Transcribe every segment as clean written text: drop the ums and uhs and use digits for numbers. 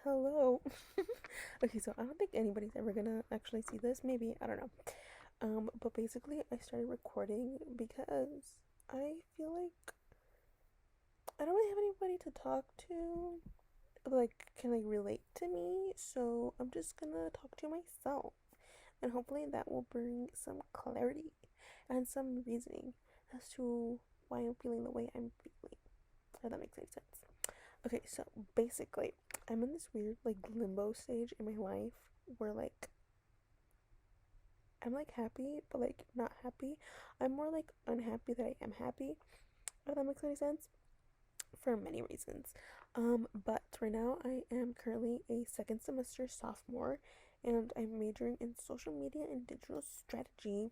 Hello. Okay, so I don't think anybody's ever gonna actually see this. Maybe, I don't know. But basically, I started recording because I feel like I don't really have anybody to talk to, like, can like relate to me. So I'm just gonna talk to myself, and hopefully that will bring some clarity and some reasoning as to why I'm feeling the way I'm feeling. If that makes any sense. Okay, so basically, I'm in this weird like limbo stage in my life where like I'm like happy but like not happy. I'm more like unhappy that I am happy. If that makes any sense. For many reasons. But right now I am currently a second semester sophomore and I'm majoring in social media and digital strategy.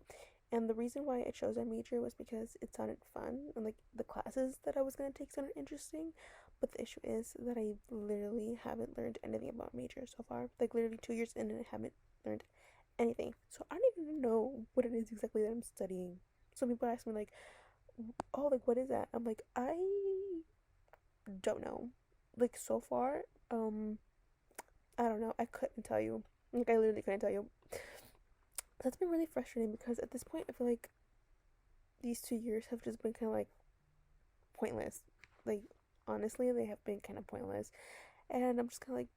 And the reason why I chose that major was because it sounded fun and like the classes that I was gonna take sounded interesting. But the issue is that I literally haven't learned anything about major so far. Like literally 2 years in and I haven't learned anything. So I don't even know what it is exactly that I'm studying. Some people ask me like, oh, like what is that? I'm like, I don't know. Like so far, I don't know. I couldn't tell you. Like I literally couldn't tell you. That's been really frustrating because at this point I feel like these 2 years have just been kind of like pointless. Like honestly, they have been kind of pointless, and I'm just kind of like,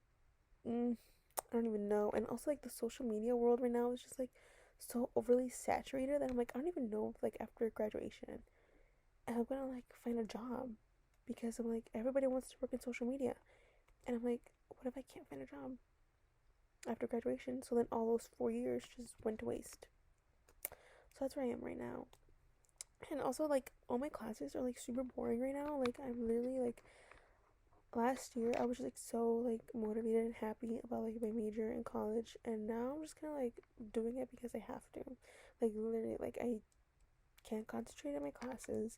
I don't even know. And also like the social media world right now is just like so overly saturated that I'm like I don't even know if like after graduation and I'm gonna like find a job because I'm like everybody wants to work in social media, and I'm like, what if I can't find a job after graduation? So then all those 4 years just went to waste. So that's where I am right now. And also like all my classes are like super boring right now. Like I'm literally like last year I was just like so like motivated and happy about like my major in college, and now I'm just kind of like doing it because I have to. Like literally like I can't concentrate on my classes.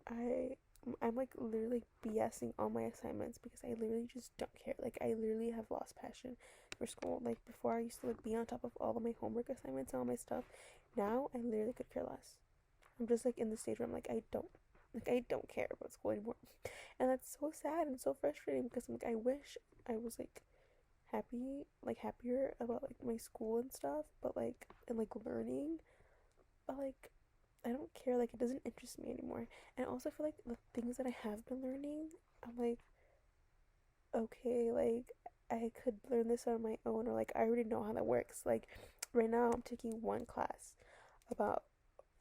I I'm like literally BSing all my assignments because I literally just don't care. Like I literally have lost passion for school. Like before I used to like be on top of all of my homework assignments and all my stuff. Now I literally could care less. I'm just like in the stage where I'm like I don't care about school anymore. And that's so sad and so frustrating because I'm like I wish I was like happier about like my school and stuff, but like and like learning, but like I don't care, like it doesn't interest me anymore. And also I feel like the things that I have been learning, I'm like, okay, like I could learn this on my own, or like I already know how that works. Like right now I'm taking one class about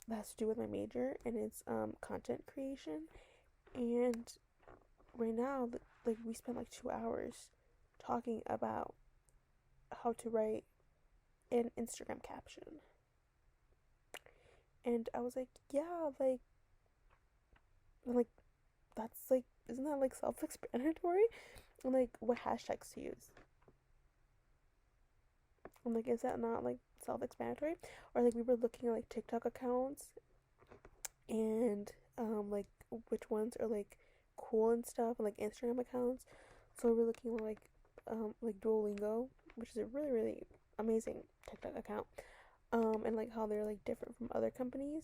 that has to do with my major, and it's content creation. And right now like we spent like 2 hours talking about how to write an Instagram caption. And I was like, yeah, like that's like isn't that like self-explanatory? And like what hashtags to use. I'm like, is that not like self-explanatory? Or like we were looking at like TikTok accounts and like which ones are like cool and stuff, and like Instagram accounts. So we're looking at like Duolingo, which is a really amazing TikTok account. And like how they're like different from other companies,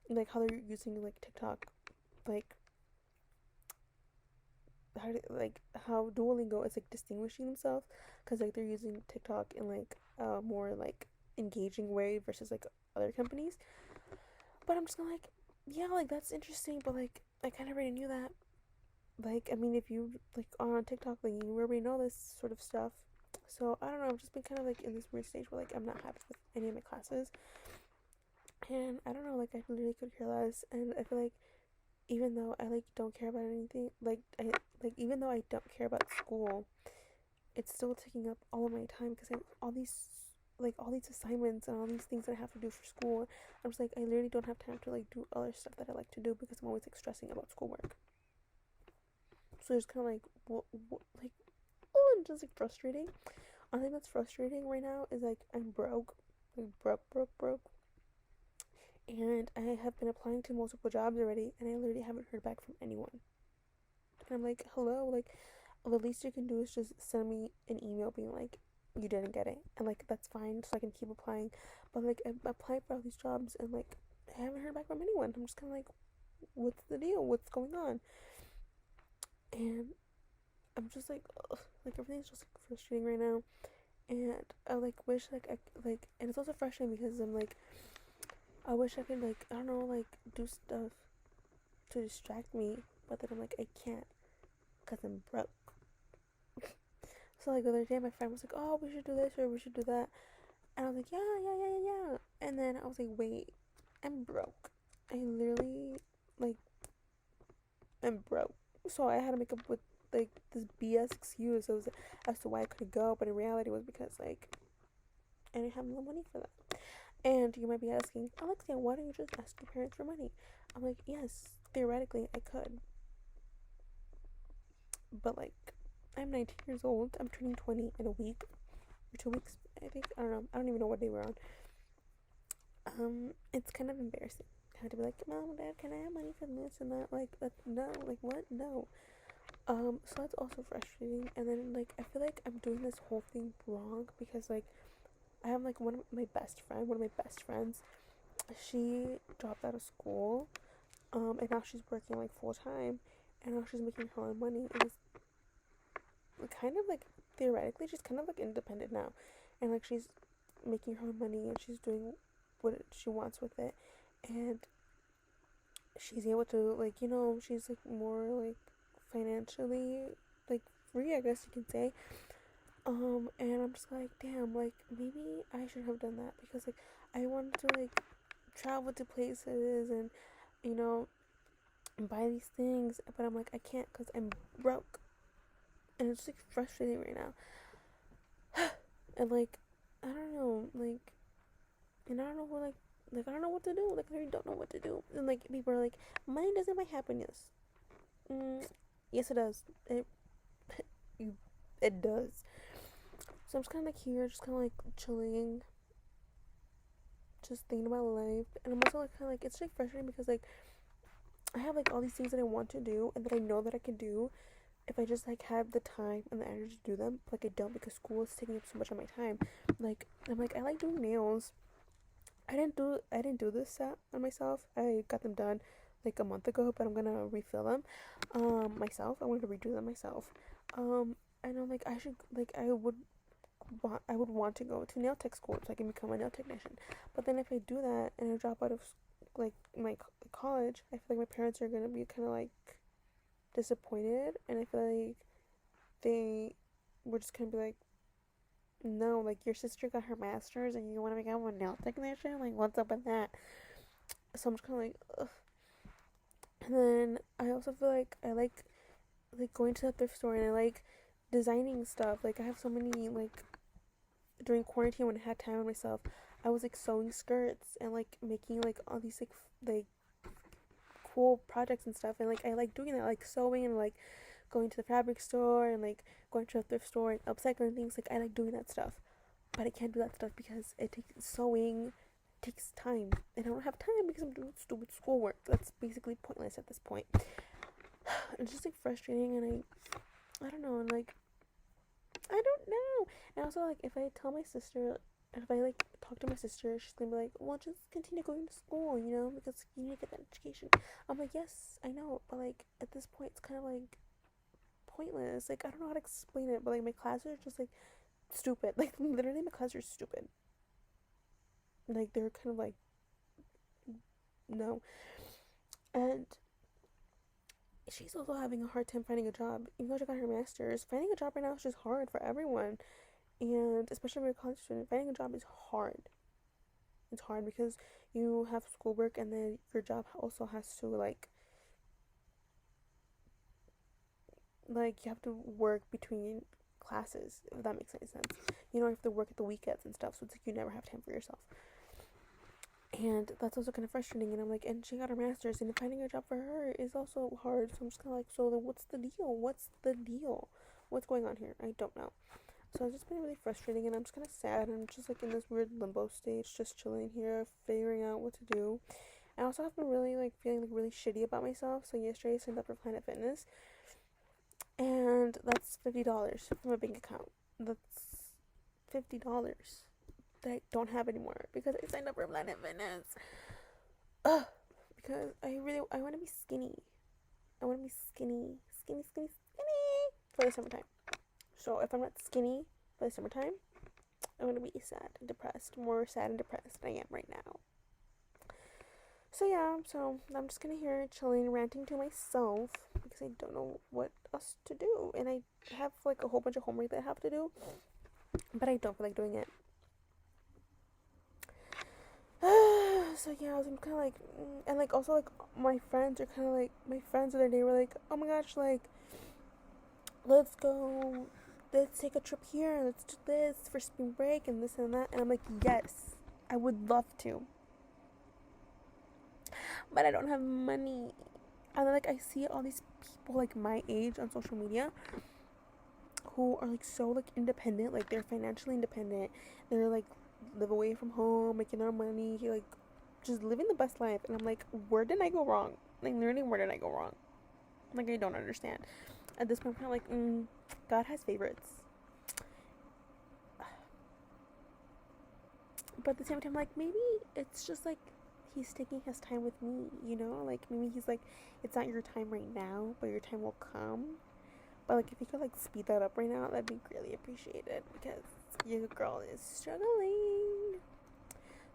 like how they're using like TikTok, like how Duolingo is like distinguishing themselves because like they're using TikTok in like a more like engaging way versus like other companies. But I'm just gonna like, yeah, like that's interesting, but like I kind of already knew that. Like I mean, if you like are on TikTok, like you already know this sort of stuff. So I don't know. I've just been kind of like in this weird stage where like I'm not happy with any of my classes, and I don't know. Like I literally could care less, and I feel like even though I like don't care about anything, like even though I don't care about school, it's still taking up all of my time because I have all these assignments and all these things that I have to do for school. I'm just like I literally don't have time to like do other stuff that I like to do because I'm always like stressing about schoolwork. So it's kind of like like oh, and just like frustrating. One thing that's frustrating right now is like I'm broke, like broke, and I have been applying to multiple jobs already, and I literally haven't heard back from anyone. And I'm like, hello, like the least you can do is just send me an email being like, you didn't get it, and like that's fine, so I can keep applying. But like I applied for all these jobs, and like I haven't heard back from anyone. I'm just kind of like, what's the deal? What's going on? And I'm just like, ugh, like everything's just like frustrating right now, and I like wish like I like, and it's also frustrating because I'm like, I wish I could like, I don't know, like do stuff to distract me, but then I'm like, I can't because I'm broke. So like the other day, my friend was like, "Oh, we should do this or we should do that," and I was like, "Yeah, yeah, yeah, yeah, yeah." And then I was like, "Wait, I'm broke. I literally like I'm broke." So I had to make up with like this BS excuse as to why I couldn't go, but in reality, it was because like I didn't have no money for that. And you might be asking, Alexia, why don't you just ask your parents for money? I'm like, yes, theoretically I could, but like I'm 19 years old. I'm turning 20 in a week or 2 weeks, I think. I don't know. I don't even know what day we're on. It's kind of embarrassing. I had to be like, Mom, Dad, can I have money for this and that? Like, no, like what? No. So that's also frustrating. And then like I feel like I'm doing this whole thing wrong because like I have like one of my best friends. She dropped out of school, and now she's working like full time, and now she's making her own money. And it's kind of like theoretically she's kind of like independent now, and like she's making her own money and she's doing what she wants with it, and she's able to like she's like more like financially like free, I guess you can say. And I'm just like, damn, like maybe I should have done that because like I wanted to like travel to places and you know buy these things, but I'm like I can't because I'm broke, and it's like frustrating right now. And like I don't know, like, and I don't know what like I don't know what to do. Like I really don't know what to do. And like people are like, money doesn't buy happiness. Yes, it does. It does. So I'm just kind of like here, just kind of like chilling, just thinking about life. And I'm also like kind of like it's like frustrating because like I have like all these things that I want to do and that I know that I can do if I just like have the time and the energy to do them. Like I don't because school is taking up so much of my time. Like I'm like I like doing nails. I didn't do this set on myself. I got them done like a month ago, but I'm gonna refill them myself. I wanted to redo them myself. And I'm like I would want to go to nail tech school so I can become a nail technician. But then if I do that and I drop out of like my college, I feel like my parents are gonna be kind of like disappointed, and I feel like they were just gonna be like, no, like your sister got her master's and you want to become a nail technician? Like, what's up with that? So I'm just kind of like, ugh. And then I also feel like I like going to the thrift store and I like designing stuff. Like I have so many like during quarantine when I had time on myself, I was like sewing skirts and like making like all these like cool projects and stuff. And like I like doing that, like sewing and like going to the fabric store and like going to a thrift store and upcycling things. Like I like doing that stuff, but I can't do that stuff because it takes sewing takes time, and I don't have time because I'm doing stupid schoolwork. That's basically pointless at this point. It's just like frustrating, and I don't know, and like I don't know. And also like if I tell my sister, if I like talk to my sister, she's gonna be like, well, just continue going to school, because you need to get that education. I'm like, yes, I know, but like at this point it's kind of like pointless. Like I don't know how to explain it, but like my classes are just like stupid. Like literally my classes are stupid. Like they're kind of like no. And she's also having a hard time finding a job. Even though she got her master's, finding a job right now is just hard for everyone. And especially if you're a college student, finding a job is hard. It's hard because you have schoolwork and then your job also has to like you have to work between classes, if that makes any sense. You have to work at the weekends and stuff, so it's like you never have time for yourself. And that's also kind of frustrating. And I'm like, and she got her master's, and finding a job for her is also hard. So I'm just kind of like, so then what's the deal? What's the deal? What's going on here? I don't know. So it's just been really frustrating, and I'm just kind of sad, and I'm just like in this weird limbo stage, just chilling here, figuring out what to do. I also have been really like feeling like really shitty about myself. So yesterday I signed up for Planet Fitness, and that's $50 from my bank account. That's $50 that I don't have anymore because I signed up for Planet Fitness. Ugh, because I want to be skinny. I want to be skinny for the summertime. So if I'm not skinny for the summertime, I'm gonna be sad and depressed, more sad and depressed than I am right now. So yeah, so I'm just gonna here chilling, ranting to myself because I don't know what else to do, and I have like a whole bunch of homework that I have to do, but I don't feel like doing it. So yeah, I was kind of like, and like also like my friends are kind of like, my friends the other day were like, oh my gosh, like let's go, let's take a trip here, let's do this for spring break and this and that, and I'm like, yes, I would love to, but I don't have money. And then, like, I see all these people like my age on social media who are like so like independent, like they're financially independent, they're like live away from home, making their money, like just living the best life. And I'm like, where did I go wrong? Like literally, where did I go wrong? Like I don't understand. At this point, I'm like, God has favorites. But at the same time, like maybe it's just like he's taking his time with me, you know? Like maybe he's like, it's not your time right now, but your time will come. But like if you could like speed that up right now, that'd be greatly appreciated because your girl is struggling.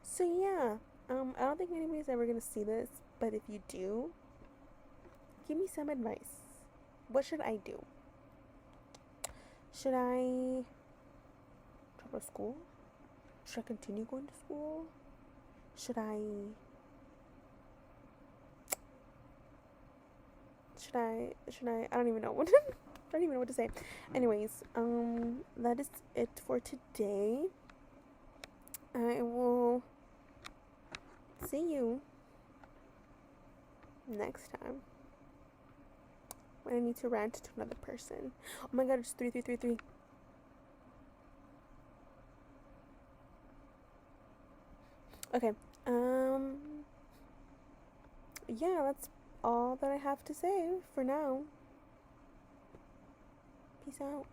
So yeah, I don't think anybody's ever gonna see this, but if you do, give me some advice. What should I do? Should I drop out of school? Should I continue going to school? Should I I don't even know what I don't even know what to say. Anyways, that is it for today. I will see you next time when I need to rant to another person. Oh my god, it's 3333. Okay. Yeah, that's all that I have to say for now. Peace out.